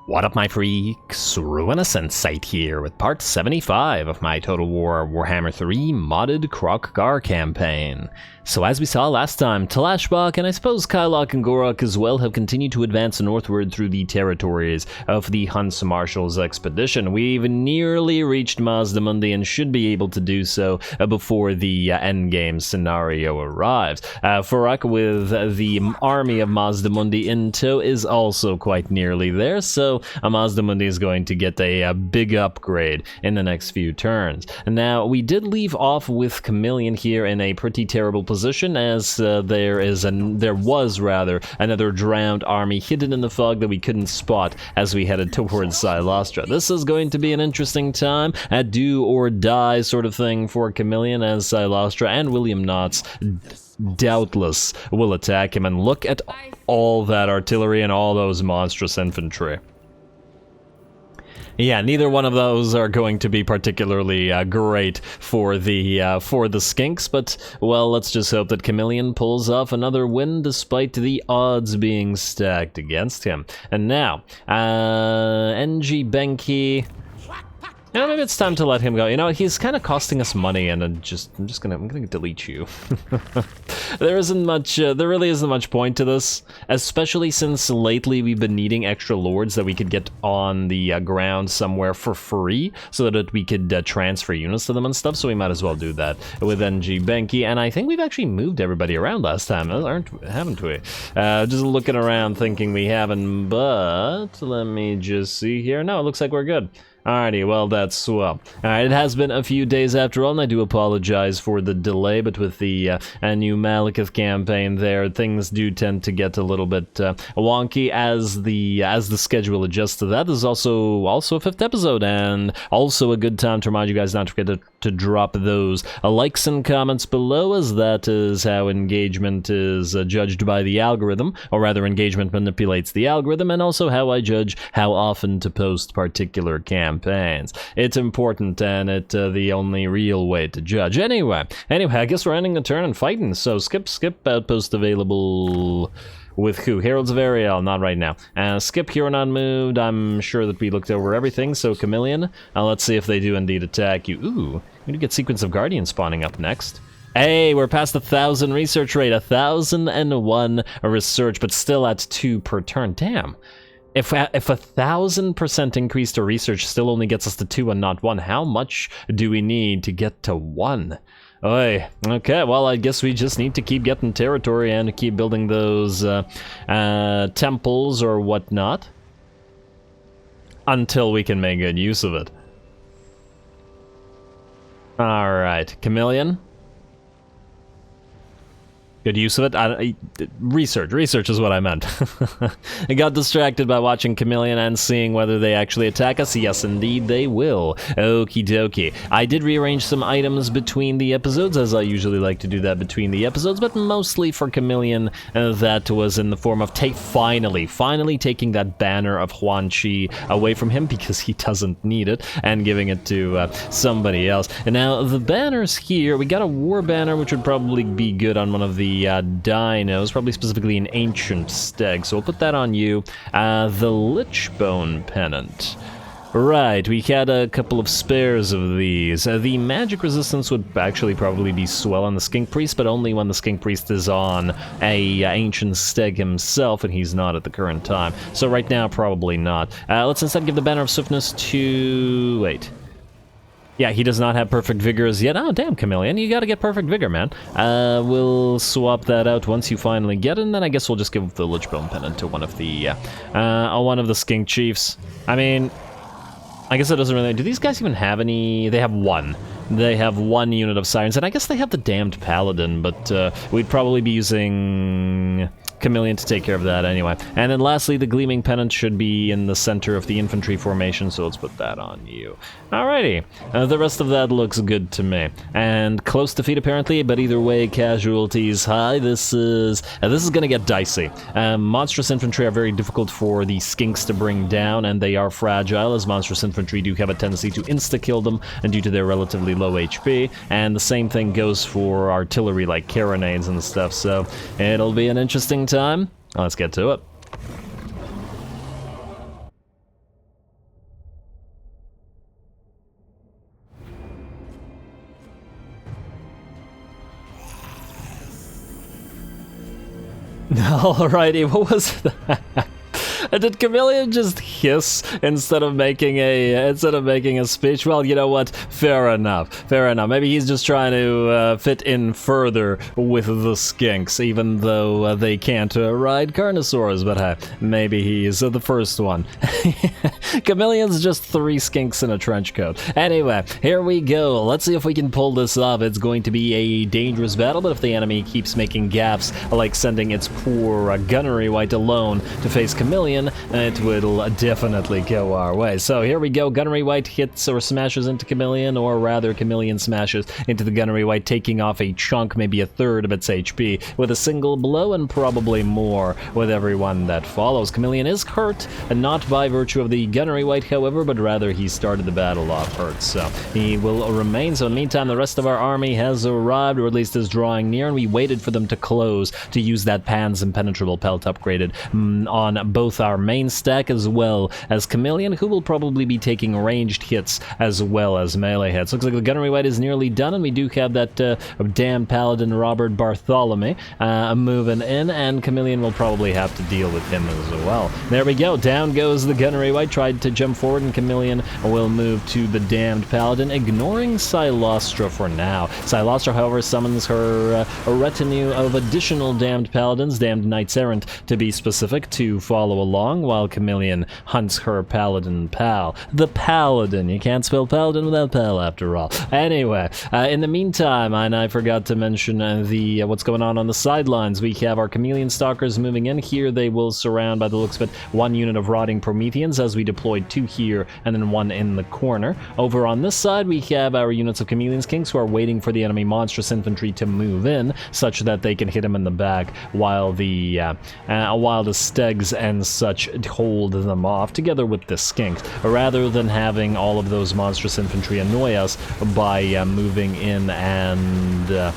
What up, my freaks? RuinusInsight here with part 75 of my Total Warhammer 3 modded Kroq-Gar campaign. So as we saw last time, Talashbach and I suppose Kylok and Gorok as well have continued to advance northward through the territories of the Hunts Marshal's expedition. We've nearly reached Mazdamundi and should be able to do so before the endgame scenario arrives. Farak with the army of Mazdamundi in tow is also quite nearly there, so Mazdamundi is going to get a big upgrade in the next few turns. Now, we did leave off with Chameleon here in a pretty terrible position, as there was another drowned army hidden in the fog that we couldn't spot as we headed towards Silostra. This is going to be an interesting time, a do or die sort of thing for Chameleon, as Silostra and William Knotts doubtless will attack him. And look at all that artillery and all those monstrous infantry. Yeah, neither one of those are going to be particularly great for the skinks, but, well, let's just hope that Chameleon pulls off another win despite the odds being stacked against him. And now, NG Benki. You know, maybe it's time to let him go. You know, he's kind of costing us money, and I'm gonna delete you. There really isn't much point to this, especially since lately we've been needing extra lords that we could get on the ground somewhere for free, so that we could transfer units to them and stuff, so we might as well do that with NG Benki. And I think we've actually moved everybody around last time, haven't we? Just looking around thinking we haven't, but let me just see here. No, it looks like we're good. Alrighty, well, that's swell. Alright, it has been a few days after all, and I do apologize for the delay, but with the new Malekith campaign there, things do tend to get a little bit wonky as the schedule adjusts to that. This is also a 5th episode, and also a good time to remind you guys not to forget to drop those likes and comments below, as that is how engagement is judged by the algorithm, or rather engagement manipulates the algorithm, and also how I judge how often to post particular campaigns. It's important, and it's the only real way to judge. Anyway, I guess we're ending the turn and fighting, so skip outpost available. With who? Heralds of Ariel, not right now. Skip here not moved. I'm sure that we looked over everything, so Chameleon, let's see if they do indeed attack you. Ooh, we do get Sequence of Guardians spawning up next. Hey, we're past 1,000 research rate, 1,001 research, but still at 2 per turn. Damn. If 1,000% increase to research still only gets us to 2 and not 1, how much do we need to get to 1? Oy. Okay, well, I guess we just need to keep getting territory and keep building those temples or whatnot until we can make good use of it. Alright, Chameleon. Good use of it. Research is what I meant. I got distracted by watching Chameleon and seeing whether they actually attack us. Yes, indeed they will. Okie dokie. I did rearrange some items between the episodes, as I usually like to do that between the episodes, but mostly for Chameleon, that was in the form of finally taking that banner of Huan Chi away from him, because he doesn't need it, and giving it to somebody else. And now the banners here, we got a war banner, which would probably be good on one of the dinos, probably specifically an ancient stag, so we'll put that on you. The Lichbone pennant. Right, we had a couple of spares of these. The magic resistance would actually probably be swell on the Skink Priest, but only when the Skink Priest is on a ancient stag himself, and he's not at the current time. So right now, probably not. Let's instead give the Banner of Swiftness to... wait. Yeah, he does not have perfect vigor as yet. Oh, damn, Chameleon, you gotta get perfect vigor, man. We'll swap that out once you finally get it, and then I guess we'll just give the Lichbone pennant to one of the Skink Chiefs. I mean, I guess it doesn't really... do these guys even have any... they have one. They have one unit of Sirens, and I guess they have the Damned Paladin, but we'd probably be using Chameleon to take care of that anyway. And then lastly, the Gleaming Pennant should be in the center of the infantry formation, so let's put that on you. Alrighty, the rest of that looks good to me. And close defeat apparently, but either way, casualties high. This is gonna get dicey. Monstrous infantry are very difficult for the skinks to bring down, and they are fragile, as monstrous infantry do have a tendency to insta-kill them, and due to their relatively low HP, and the same thing goes for artillery like carronades and stuff, so it'll be an interesting time. Let's get to it. Alrighty, what was that? Did Chameleon just hiss instead of making a speech? Well, you know what? Fair enough. Fair enough. Maybe he's just trying to fit in further with the skinks, even though they can't ride Carnosaurs. But maybe he's the first one. Chameleon's just 3 skinks in a trench coat. Anyway, here we go. Let's see if we can pull this off. It's going to be a dangerous battle, but if the enemy keeps making gaps, like sending its poor gunnery white alone to face Chameleon, it will definitely go our way. So here we go. Gunnery white hits or smashes into Chameleon, or rather Chameleon smashes into the gunnery white, taking off a chunk, maybe a third of its HP, with a single blow, and probably more with every one that follows. Chameleon is hurt, and not by virtue of the gunnery white, however, but rather he started the battle off hurt, so he will remain. So in the meantime, the rest of our army has arrived, or at least is drawing near, and we waited for them to close to use that Pan's Impenetrable Pelt upgraded on both our main stack as well as Chameleon, who will probably be taking ranged hits as well as melee hits. Looks like the gunnery white is nearly done, and we do have that damn paladin Robert Bartholomew moving in, and Chameleon will probably have to deal with him as well. There we go. Down goes the gunnery white. Tried to jump forward, and Chameleon will move to the damned paladin, ignoring Silostra for now. Silostra, however, summons her a retinue of additional damned paladins, damned knights errant to be specific, to follow along, while Chameleon hunts her paladin pal. The paladin. You can't spell paladin without pal, after all. Anyway, in the meantime, and I forgot to mention the what's going on the sidelines. We have our Chameleon Stalkers moving in here. They will surround, by the looks of it, 1 unit of Rotting Prometheans, as we deployed 2 here and then 1 in the corner. Over on this side, we have our units of Chameleon's Kings, who are waiting for the enemy monstrous infantry to move in, such that they can hit him in the back while the stegs and such hold them off, together with the skinks, rather than having all of those monstrous infantry annoy us by moving in and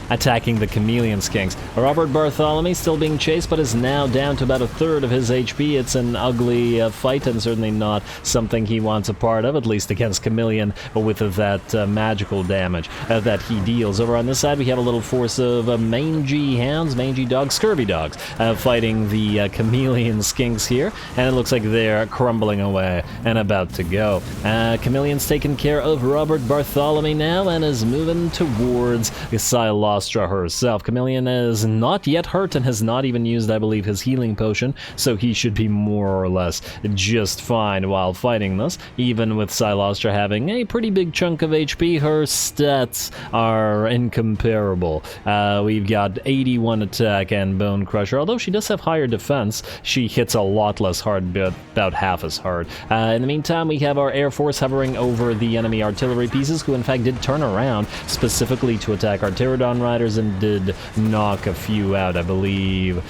attacking the Chameleon skinks. Robert Bartholomew still being chased, but is now down to about a third of his HP. It's an ugly fight, and certainly not something he wants a part of, at least against Chameleon, with that magical damage that he deals. Over on this side, we have a little force of mangy hounds, mangy dogs, scurvy dogs, fighting the Chameleon skinks here, and it looks like they're crumbling away and about to go. Chameleon's taken care of Robert Bartholomew now, and is moving towards Silostra herself. Chameleon is not yet hurt and has not even used, I believe, his healing potion, so he should be more or less just fine while fighting this. Even with Silostra having a pretty big chunk of HP, her stats are incomparable. We've got 81 attack and Bone Crusher. Although she does have higher defense, she hits a lot less hard, but about half as hard. In the meantime, we have our Air Force hovering over the enemy artillery pieces, who in fact did turn around specifically to attack our Pterodon Riders and did knock a few out, I believe.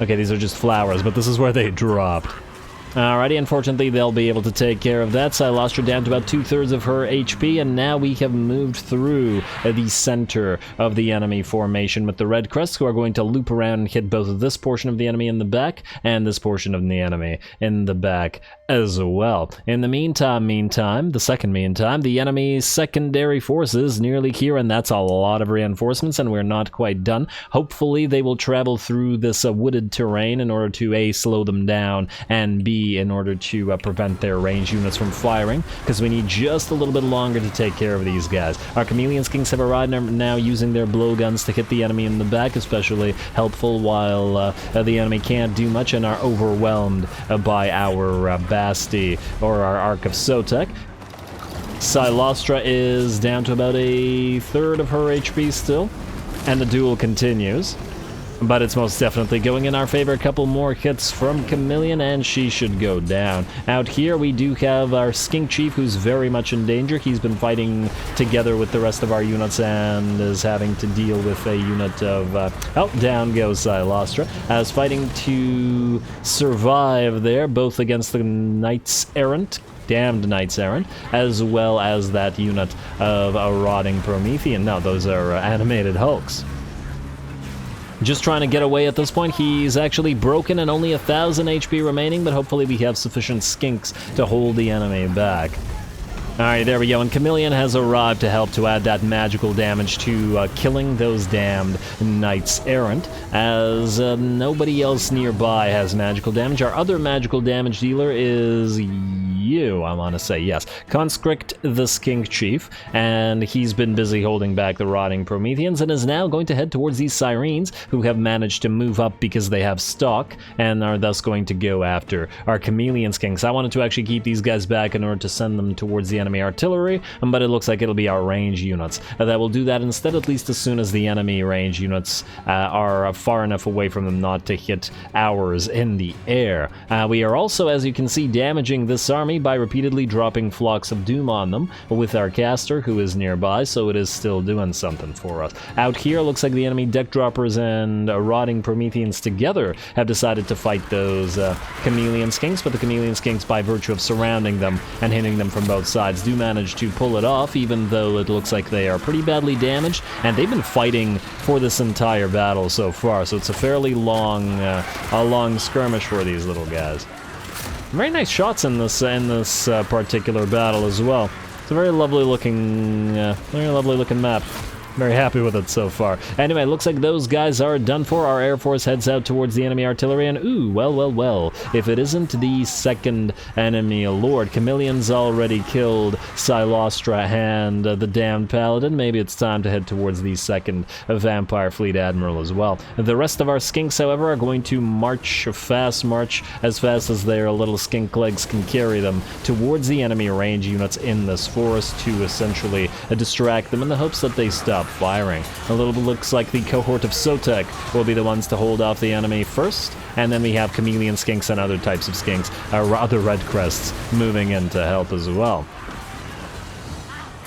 Okay, these are just flowers, but this is where they dropped. Alrighty, unfortunately they'll be able to take care of that. Silostra down to about 2/3 of her HP, and now we have moved through the center of the enemy formation with the Red Crests, who are going to loop around and hit both of this portion of the enemy in the back and this portion of the enemy in the back as well. In the meantime, the enemy's secondary forces nearly here, and that's a lot of reinforcements, and we're not quite done. Hopefully they will travel through this wooded terrain in order to A, slow them down, and B, in order to prevent their range units from firing, because we need just a little bit longer to take care of these guys. Our Chameleon Kings have arrived and are now using their blowguns to hit the enemy in the back, especially helpful while the enemy can't do much and are overwhelmed by our Basti, or our Ark of Sotek. Silostra is down to about a third of her HP still, and the duel continues. But it's most definitely going in our favor. A couple more hits from Chameleon, and she should go down. Out here, we do have our Skink Chief, who's very much in danger. He's been fighting together with the rest of our units and is having to deal with a unit of... oh, down goes Silostra, as fighting to survive there, both against the Knights Errant, damned Knights Errant, as well as that unit of a Rotting Promethean. No, those are animated Hulks. Just trying to get away at this point. He's actually broken and only 1,000 HP remaining, but hopefully we have sufficient skinks to hold the enemy back. Alright, there we go, and Chameleon has arrived to help to add that magical damage to killing those damned Knights Errant, as nobody else nearby has magical damage. Our other magical damage dealer is you, I want to say, yes. Conscript the Skink Chief, and he's been busy holding back the rotting Prometheans, and is now going to head towards these Sirens, who have managed to move up because they have stock, and are thus going to go after our Chameleon Skinks. I wanted to actually keep these guys back in order to send them towards the enemy artillery, but it looks like it'll be our range units that will do that instead, at least as soon as the enemy range units are far enough away from them not to hit ours in the air. We are also, as you can see, damaging this army by repeatedly dropping Flocks of Doom on them with our caster, who is nearby, so it is still doing something for us. Out here, looks like the enemy deck droppers and rotting Prometheans together have decided to fight those Chameleon Skinks, but the Chameleon Skinks, by virtue of surrounding them and hitting them from both sides, do manage to pull it off, even though it looks like they are pretty badly damaged, and they've been fighting for this entire battle so far, so it's a fairly long skirmish for these little guys. Very nice shots in this particular battle as well. It's a very lovely looking map. Very happy with it so far. Anyway, looks like those guys are done for. Our Air Force heads out towards the enemy artillery, and ooh, well, if it isn't the second enemy lord, Chameleon's already killed Silostra and the damned paladin, maybe it's time to head towards the second vampire fleet admiral as well. The rest of our skinks, however, are going to march as fast as their little skink legs can carry them towards the enemy range units in this forest to essentially distract them in the hopes that they stop firing. A little bit looks like the cohort of Sotek will be the ones to hold off the enemy first, and then we have Chameleon Skinks and other types of skinks, other Red Crests, moving in to help as well.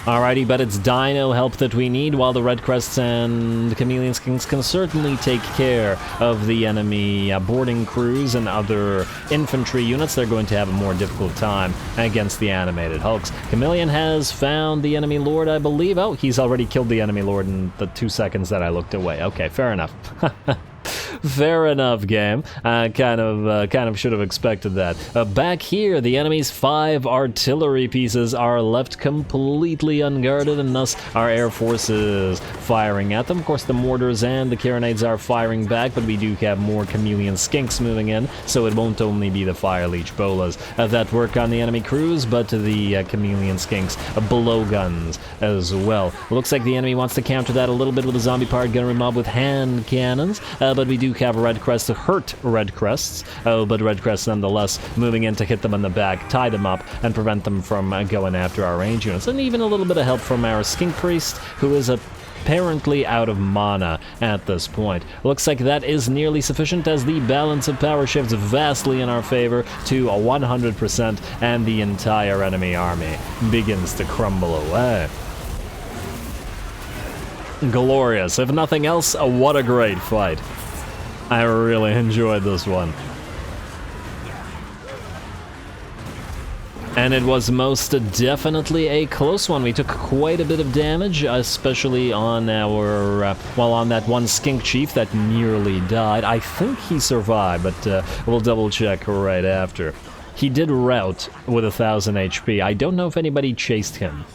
Alrighty, but it's Dino help that we need, while the Red Crests and Chameleon Skinks can certainly take care of the enemy boarding crews and other infantry units. They're going to have a more difficult time against the animated hulks. Chameleon has found the enemy lord, I believe. Oh, he's already killed the enemy lord in the 2 seconds that I looked away. Okay, fair enough. Fair enough, game. Kind of should have expected that. Back here, the enemy's 5 artillery pieces are left completely unguarded, and thus our air force is firing at them. Of course, the mortars and the carronades are firing back, but we do have more Chameleon Skinks moving in, so it won't only be the Fire Leech Bolas that work on the enemy crews, but the Chameleon Skinks blowguns as well. Looks like the enemy wants to counter that a little bit with a zombie-powered gunnery mob with hand cannons, but we do have Red Crests to hurt Red Crests, but Red Crests nonetheless moving in to hit them in the back, tie them up, and prevent them from going after our range units. And even a little bit of help from our Skink Priest, who is apparently out of mana at this point. Looks like that is nearly sufficient, as the balance of power shifts vastly in our favor to 100%, and the entire enemy army begins to crumble away. Glorious. If nothing else, what a great fight. I really enjoyed this one. And it was most definitely a close one. We took quite a bit of damage, especially on our, on that one Skink Chief that nearly died. I think he survived, but we'll double check right after. He did rout with 1,000 HP. I don't know if anybody chased him.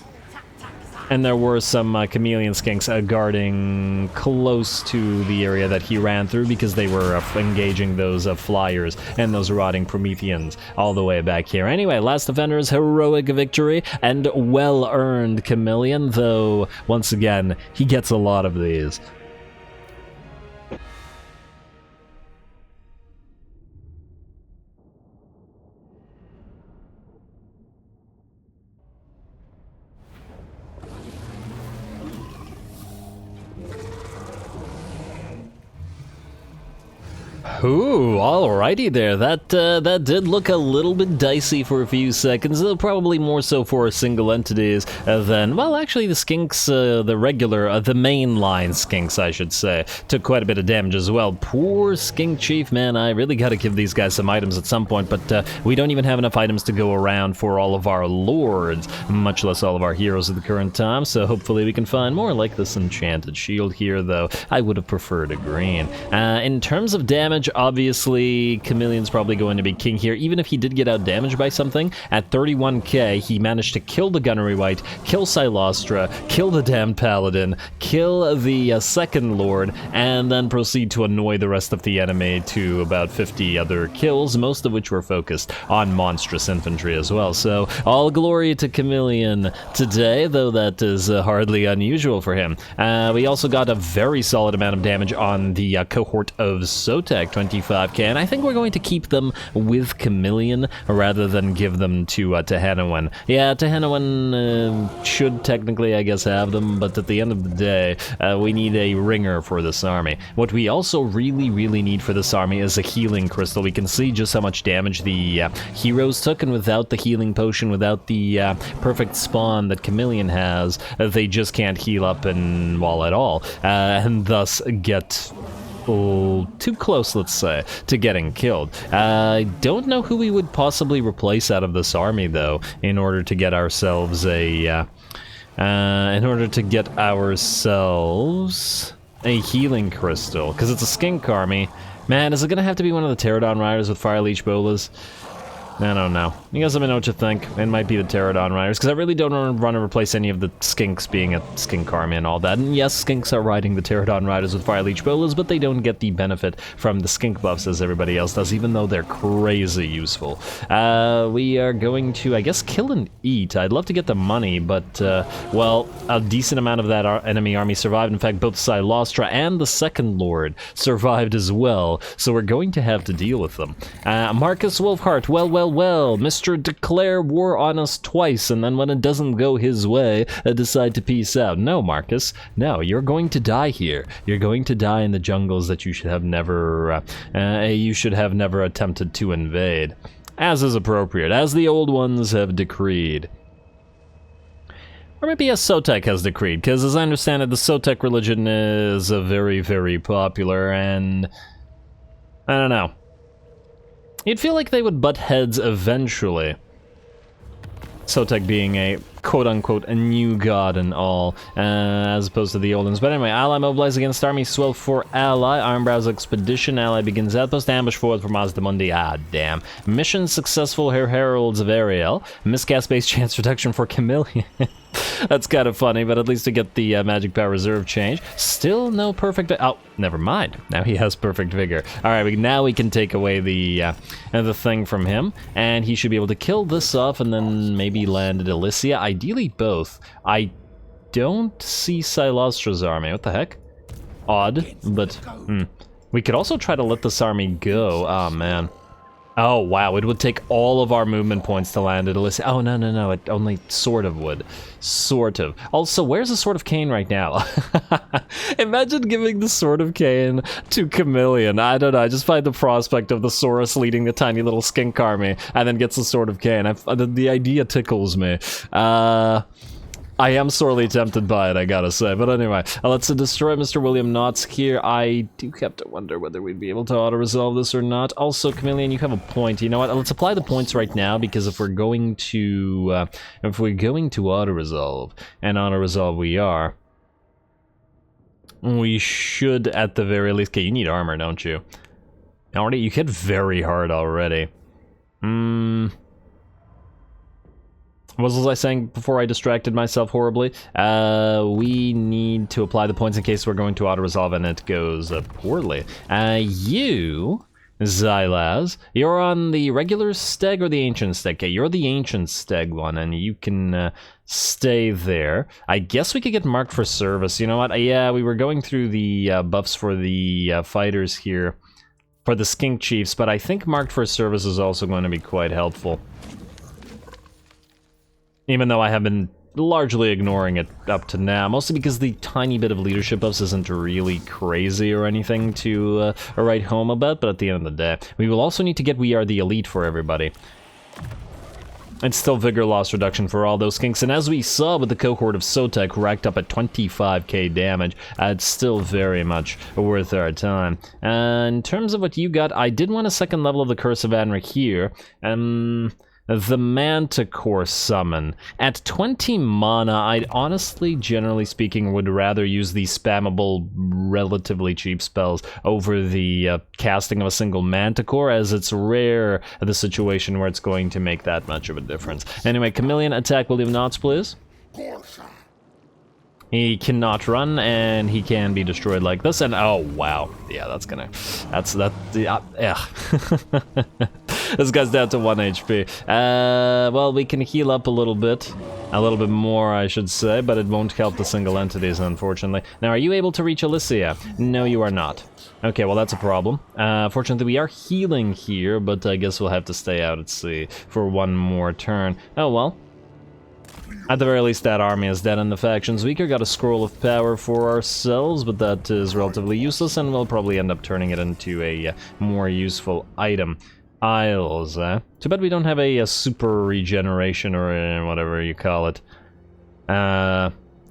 And there were some Chameleon Skinks guarding close to the area that he ran through, because they were engaging those flyers and those rotting Prometheans all the way back here. Anyway, Last Defender's heroic victory and well-earned Chameleon, though once again, he gets a lot of these. Ooh, alrighty there. That did look a little bit dicey for a few seconds, though probably more so for single entities than, well, actually the Skinks, the mainline Skinks, I should say, took quite a bit of damage as well. Poor Skink Chief, man, I really gotta give these guys some items at some point, but we don't even have enough items to go around for all of our lords, much less all of our heroes at the current time, so hopefully we can find more, like this enchanted shield here, though I would have preferred a green. In terms of damage, Obviously, Chameleon's probably going to be king here. Even if he did get out damaged by something, at 31k, he managed to kill the Gunnery Wight, kill Silostra, kill the Damned Paladin, kill the Second Lord, and then proceed to annoy the rest of the enemy to about 50 other kills, most of which were focused on monstrous infantry as well. So, all glory to Chameleon today, though that is hardly unusual for him. We also got a very solid amount of damage on the cohort of Sotek, 25k, and I think we're going to keep them with Chameleon rather than give them to Tehanawan. Yeah, Tehanawan should technically, I guess, have them, but at the end of the day, we need a ringer for this army. What we also really need for this army is a healing crystal. We can see just how much damage the heroes took, and without the healing potion, without the perfect spawn that Chameleon has, they just can't heal up and wall at all, and thus get too close, let's say, to getting killed. I don't know who we would possibly replace out of this army, though, in order to get ourselves a healing crystal, because it's a skink army. Man, is it gonna have to be one of the Pterodon Riders with Fire Leech Bolas? I don't know. You guys let me know what you think. It might be the Pterodon Riders, because I really don't want to replace any of the skinks being a skink army and all that. And yes, skinks are riding the Pterodon Riders with Fire Leech Bolas, but they don't get the benefit from the skink buffs as everybody else does, even though they're crazy useful. We are going to, I guess, kill and eat. I'd love to get the money, but, well, a decent amount of that enemy army survived. In fact, both Silostra and the Second Lord survived as well, so we're going to have to deal with them. Marcus Wolfhart, well, Mr. Declare war on us twice, and then when it doesn't go his way, decide to peace out. No, Marcus, no, you're going to die here. You're going to die in the jungles that you should have never attempted to invade, as is appropriate, as the old ones have decreed. Or maybe as Sotek has decreed, because as I understand it, the Sotek religion is very popular, and I don't know. You'd feel like they would butt heads eventually. Sotek being a quote-unquote a new god and all, as opposed to the old ones. But anyway, ally mobilized against army, swell for ally, Ironbrow's expedition, ally begins outpost, ambush forward from Mazdamundi, damn. Mission successful, Heralds of Ariel, miscast base chance reduction for Chameleon. That's kind of funny, but at least to get the magic power reserve change. Still no perfect, oh, never mind. Now he has perfect vigor. Alright, now we can take away the thing from him, and he should be able to kill this off and then maybe land at Elysia. Ideally both. I don't see Silostra's army. What the heck? Odd, but we could also try to let this army go. Oh man. Oh wow, it would take all of our movement points to land at Elysia. Oh no, it only sort of would. Sort of. Also, where's the Sword of Cain right now? Imagine giving the Sword of Cain to Chameleon. I don't know, I just find the prospect of the Saurus leading the tiny little skink army and then gets the Sword of Cain. The idea tickles me. I am sorely tempted by it, I gotta say. But anyway, let's destroy Mr. William Knotts here. I do have to wonder whether we'd be able to auto-resolve this or not. Also, Chameleon, you have a point. You know what? Let's apply the points right now, because if we're going to auto-resolve, and auto-resolve we should at the very least... Okay, you need armor, don't you? Already, you hit very hard already. What was I saying before I distracted myself horribly? We need to apply the points in case we're going to auto-resolve and it goes poorly. You, Xylaz, you're on the regular steg or the ancient steg? Okay, you're the ancient steg one, and you can stay there. I guess we could get marked for service. You know what? Yeah, we were going through the buffs for the fighters here, for the skink chiefs, but I think marked for service is also going to be quite helpful. Even though I have been largely ignoring it up to now, mostly because the tiny bit of leadership buffs isn't really crazy or anything to write home about, but at the end of the day, we will also need to get We Are the Elite for everybody. It's still vigor loss reduction for all those skinks, and as we saw with the cohort of Sotek racked up at 25k damage, it's still very much worth our time. In terms of what you got, I did want a second level of the Curse of Anric here. the Manticore summon. At 20 mana, I'd honestly, generally speaking, would rather use the spammable, relatively cheap spells over the casting of a single Manticore, as it's rare the situation where it's going to make that much of a difference. Anyway, Chameleon, attack William Knots, please. He cannot run, and he can be destroyed like this, and oh, wow. Yeah, yeah. This guy's down to 1 HP. Well, we can heal up a little bit more, I should say, but it won't help the single entities, unfortunately. Now, are you able to reach Alicia? No, you are not. Okay, well, that's a problem. Fortunately, we are healing here, but I guess we'll have to stay out at sea for one more turn. Oh, well. At the very least, that army is dead and the faction's weaker. Got a scroll of power for ourselves, but that is relatively useless, and we'll probably end up turning it into a more useful item. Isles, eh? Too bad we don't have a super regeneration or whatever you call it.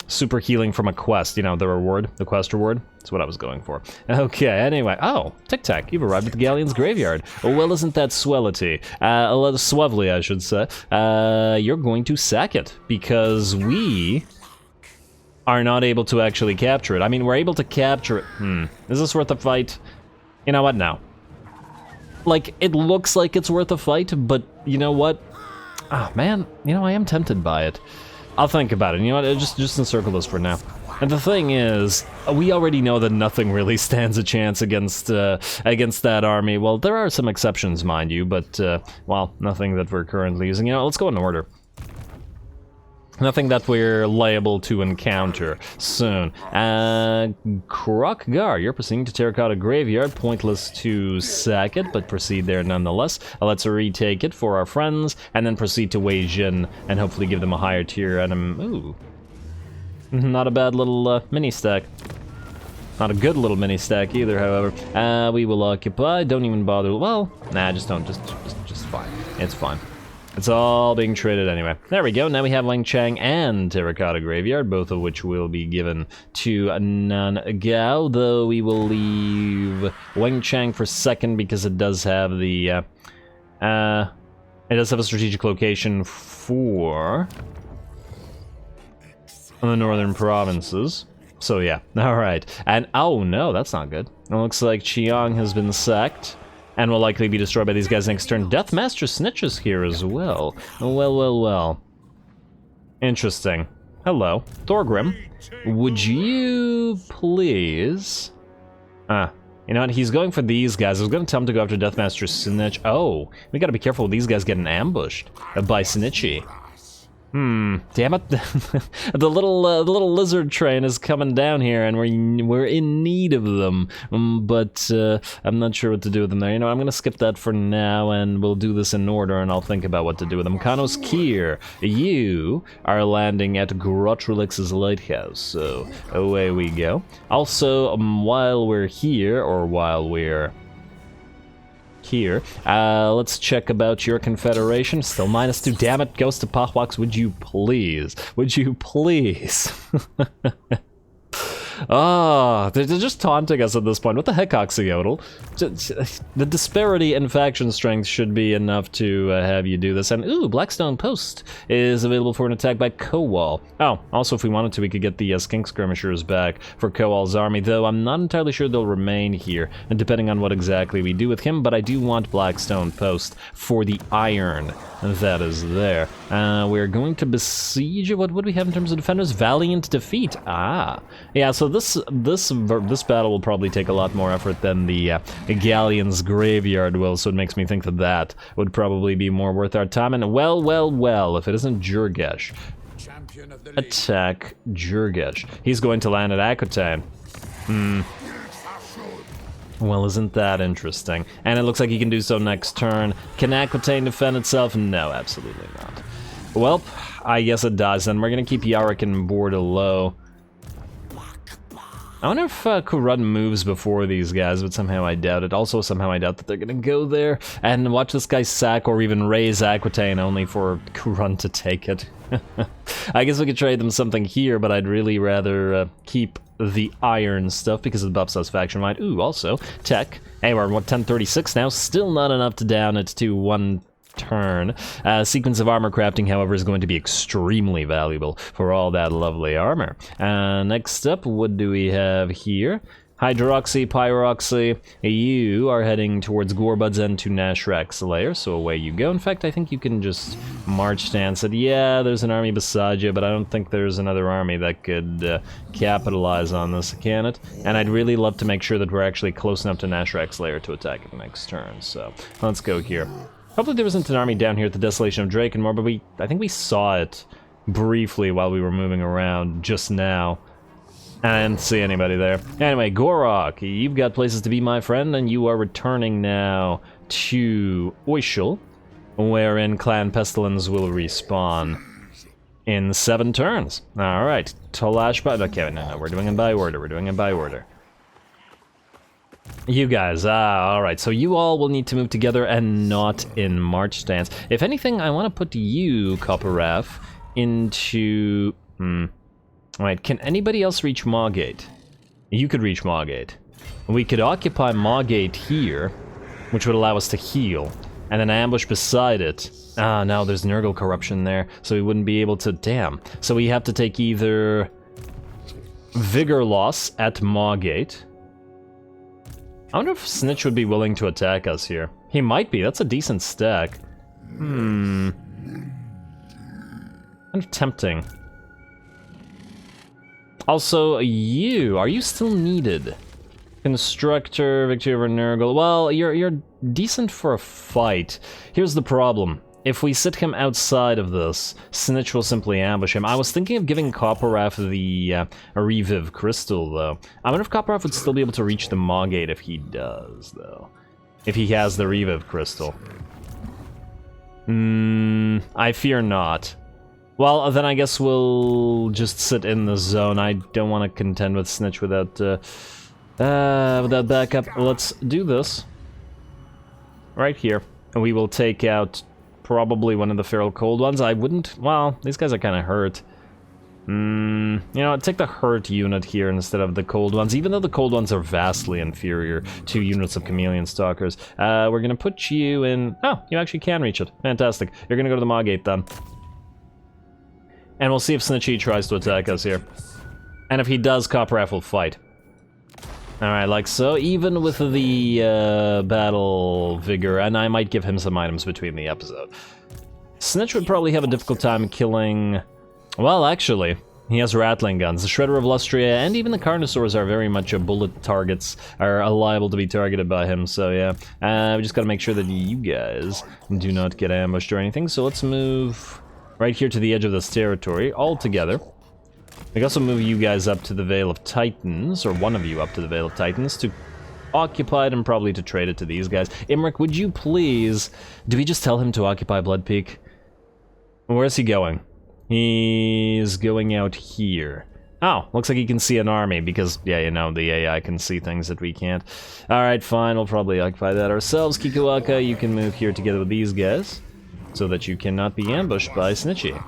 Super healing from a quest, you know, the reward, the quest reward. That's what I was going for. Okay, anyway. Oh, Tic-Tac, you've arrived at the Galleon's graveyard. Oh, well, isn't that swellity? A little swevely, I should say. You're going to sack it, because we are not able to actually capture it. I mean, we're able to capture it. Is this worth a fight? You know what, now? Like, it looks like it's worth a fight, but you know what? Ah, man, you know, I am tempted by it. I'll think about it. You know what? Just encircle this for now. And the thing is, we already know that nothing really stands a chance against that army. Well, there are some exceptions, mind you, but well, nothing that we're currently using. You know, let's go in order. Nothing that we're liable to encounter soon. Kroq-Gar, you're proceeding to Terracotta Graveyard. Pointless to sack it, but proceed there nonetheless. Let's retake it for our friends, and then proceed to Wei Jin, and hopefully give them a higher tier enemy. Ooh. Not a bad little mini stack. Not a good little mini stack either, however. We will occupy. Don't even bother. Well, nah, just don't. Just fine. It's fine. It's all being traded anyway. There we go. Now we have Wang Chang and Terracotta Graveyard, both of which will be given to Nan Gao, though we will leave Wang Chang for second because it does have the it does have a strategic location for the northern provinces. So yeah, all right. And oh no, that's not good. It looks like Chiang has been sacked and will likely be destroyed by these guys next turn. Deathmaster Snitches here as well. Well. Interesting. Hello. Thorgrim, would you please... you know what? He's going for these guys. I was going to tell him to go after Deathmaster Snitch. Oh, we gotta be careful with these guys getting ambushed by Snitchy. Damn it. The little lizard train is coming down here, and we're in need of them. But I'm not sure what to do with them there. You know, I'm gonna skip that for now, and we'll do this in order, and I'll think about what to do with them. Kanos Kier, you are landing at Grotrelix's Lighthouse, so away we go. Also, while we're here, or while we're here, let's check about your confederation. Still -2. Damn it, Ghost of Pahwax, would you please? Would you please? Ah, they're just taunting us at this point. What the heck, Xhotl? The disparity in faction strength should be enough to have you do this. And ooh, Blackstone Post is available for an attack by Kowal. Oh, also if we wanted to, we could get the Skink Skirmishers back for Kowal's army, though I'm not entirely sure they'll remain here, and depending on what exactly we do with him, but I do want Blackstone Post for the iron that is there. We're going to besiege it. What would we have in terms of defenders? Valiant Defeat. Ah, yeah. So this battle will probably take a lot more effort than the Galleon's Graveyard will. So it makes me think that would probably be more worth our time. And well, if it isn't Jurgesh, attack Jurgesh. He's going to land at Aquitaine. Well, isn't that interesting? And it looks like he can do so next turn. Can Aquitaine defend itself? No, absolutely not. Well, I guess it does, and we're gonna keep Yarick and Bordelot. I wonder if Kurun moves before these guys, but somehow I doubt it. Also, somehow I doubt that they're gonna go there and watch this guy sack or even raise Aquitaine only for Kurun to take it. I guess we could trade them something here, but I'd really rather keep the iron stuff because it buffs us faction wide. Ooh, also, tech. Hey, we're at 1036 now. Still not enough to down it to 1 turn. Sequence of armor crafting, however, is going to be extremely valuable for all that lovely armor. Next up, what do we have here? Hydroxy, Pyroxy, you are heading towards Gorbud's End to Nashrak's lair, so away you go. In fact, I think you can just march stance it. Yeah, there's an army beside you, but I don't think there's another army that could capitalize on this, can it? And I'd really love to make sure that we're actually close enough to Nashrak's lair to attack it next turn, so let's go here. Hopefully there isn't an army down here at the Desolation of Drakenmore, but I think we saw it briefly while we were moving around just now. I didn't see anybody there. Anyway, Gorok, you've got places to be, my friend, and you are returning now to Oishel, wherein Clan Pestilence will respawn in 7 turns. Alright, Talashba. Okay, no, we're doing it by order, You guys, alright, so you all will need to move together and not in march stance. If anything, I want to put you, Copperaf, into... Alright, can anybody else reach Maugate? You could reach Maugate. We could occupy Maugate here, which would allow us to heal, and then ambush beside it. Ah, no, there's Nurgle corruption there, so we wouldn't be able to... Damn. So we have to take either Vigor loss at Maugate. I wonder if Snitch would be willing to attack us here. He might be, that's a decent stack. Kind of tempting. Also, are you still needed? Constructor, victory over Nurgle. Well, you're decent for a fight. Here's the problem. If we sit him outside of this, Snitch will simply ambush him. I was thinking of giving Copperaf the Reviv Crystal, though. I wonder if Copperaf would still be able to reach the Maugate if he does, though. If he has the Reviv Crystal. I fear not. Well, then I guess we'll just sit in the zone. I don't want to contend with Snitch without backup. Let's do this. Right here. And we will take out probably one of the Feral Cold ones. I wouldn't... Well, these guys are kind of hurt. You know, take the hurt unit here instead of the cold ones, even though the cold ones are vastly inferior to units of Chameleon Stalkers. We're going to put you in... Oh, you actually can reach it. Fantastic. You're going to go to the Maugate then. And we'll see if Snitchy tries to attack us here. And if he does, Copperaf will fight. Alright, like so. Even with the battle vigor, and I might give him some items between the episode. Snitch would probably have a difficult time killing... Well, actually, he has Rattling Guns. The Shredder of Lustria and even the Carnosaurs are very much bullet targets, are liable to be targeted by him, so yeah. We just gotta make sure that you guys do not get ambushed or anything, so let's move... right here to the edge of this territory, all together. We can also move you guys up to the Vale of Titans, or one of you up to the Vale of Titans, to occupy it and probably to trade it to these guys. Imric, would you please... Do we just tell him to occupy Blood Peak? Where's he going? He's going out here. Oh, looks like he can see an army, because, yeah, you know, the AI can see things that we can't. Alright, fine, we'll probably occupy that ourselves. Kikuaka, you can move here together with these guys, so that you cannot be ambushed by Snitchy.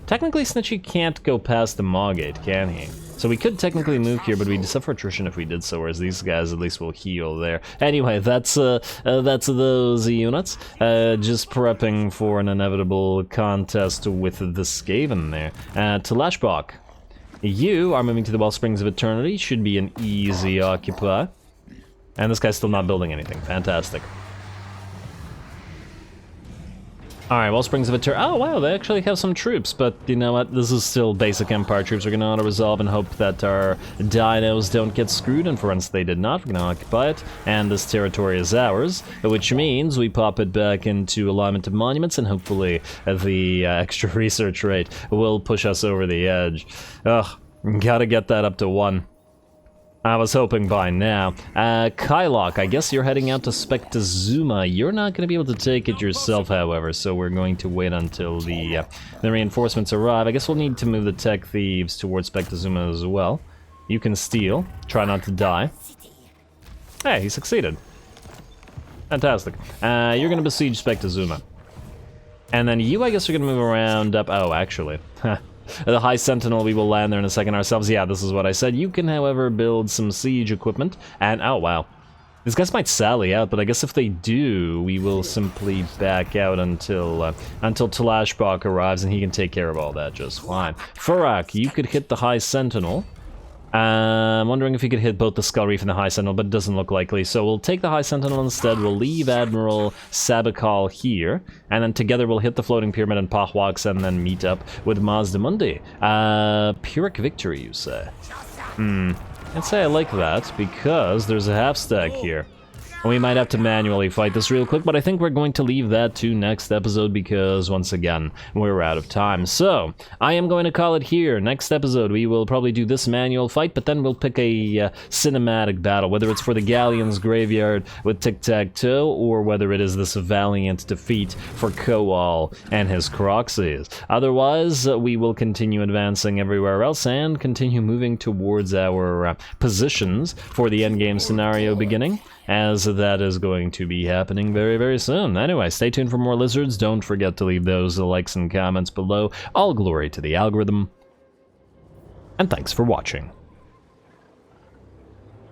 Technically, Snitchy can't go past the Maugate, can he? So we could technically move here, but we'd suffer attrition if we did so, whereas these guys at least will heal there. Anyway, that's those units. Just prepping for an inevitable contest with the Skaven there. Talashbok, you are moving to the Wellsprings of Eternity. Should be an easy occupy. And this guy's still not building anything. Fantastic. Alright, Wellsprings of Eternity. Oh, wow, they actually have some troops, but you know what? This is still basic Empire troops. We're going to auto-resolve and hope that our dinos don't get screwed, and for instance they did not. We're going to occupy it, and this territory is ours, which means we pop it back into alignment of monuments, and hopefully the extra research rate will push us over the edge. Ugh, gotta get that up to 1. I was hoping by now. Kylok, I guess you're heading out to Spectazuma. You're not going to be able to take it yourself, however, so we're going to wait until the reinforcements arrive. I guess we'll need to move the tech thieves towards Spectazuma as well. You can steal. Try not to die. Hey, he succeeded. Fantastic. You're going to besiege Spectazuma. And then you, I guess, are going to move around up... Oh, actually. The High Sentinel, we will land there in a second ourselves. Yeah, this is what I said. You can, however, build some siege equipment. And, oh, wow. These guys might sally out, but I guess if they do, we will simply back out until Talashbach arrives, and he can take care of all that just fine. Furak, you could hit the High Sentinel. I'm wondering if he could hit both the Skull Reef and the High Sentinel, but it doesn't look likely. So we'll take the High Sentinel instead. We'll leave Admiral Sabakal here, and then together we'll hit the Floating Pyramid and Pahwaks, and then meet up with Mazdamundi. Pyrrhic Victory, you say? I'd say I like that, because there's a half stack here. We might have to manually fight this real quick, but I think we're going to leave that to next episode because, once again, we're out of time. So, I am going to call it here. Next episode, we will probably do this manual fight, but then we'll pick a cinematic battle, whether it's for the Galleon's Graveyard with Tic-Tac-Toe, or whether it is this valiant defeat for Koal and his Croxies. Otherwise, we will continue advancing everywhere else and continue moving towards our positions for the endgame scenario beginning, as that is going to be happening very, very soon. Anyway, stay tuned for more Lizards. Don't forget to leave those likes and comments below. All glory to the algorithm. And thanks for watching.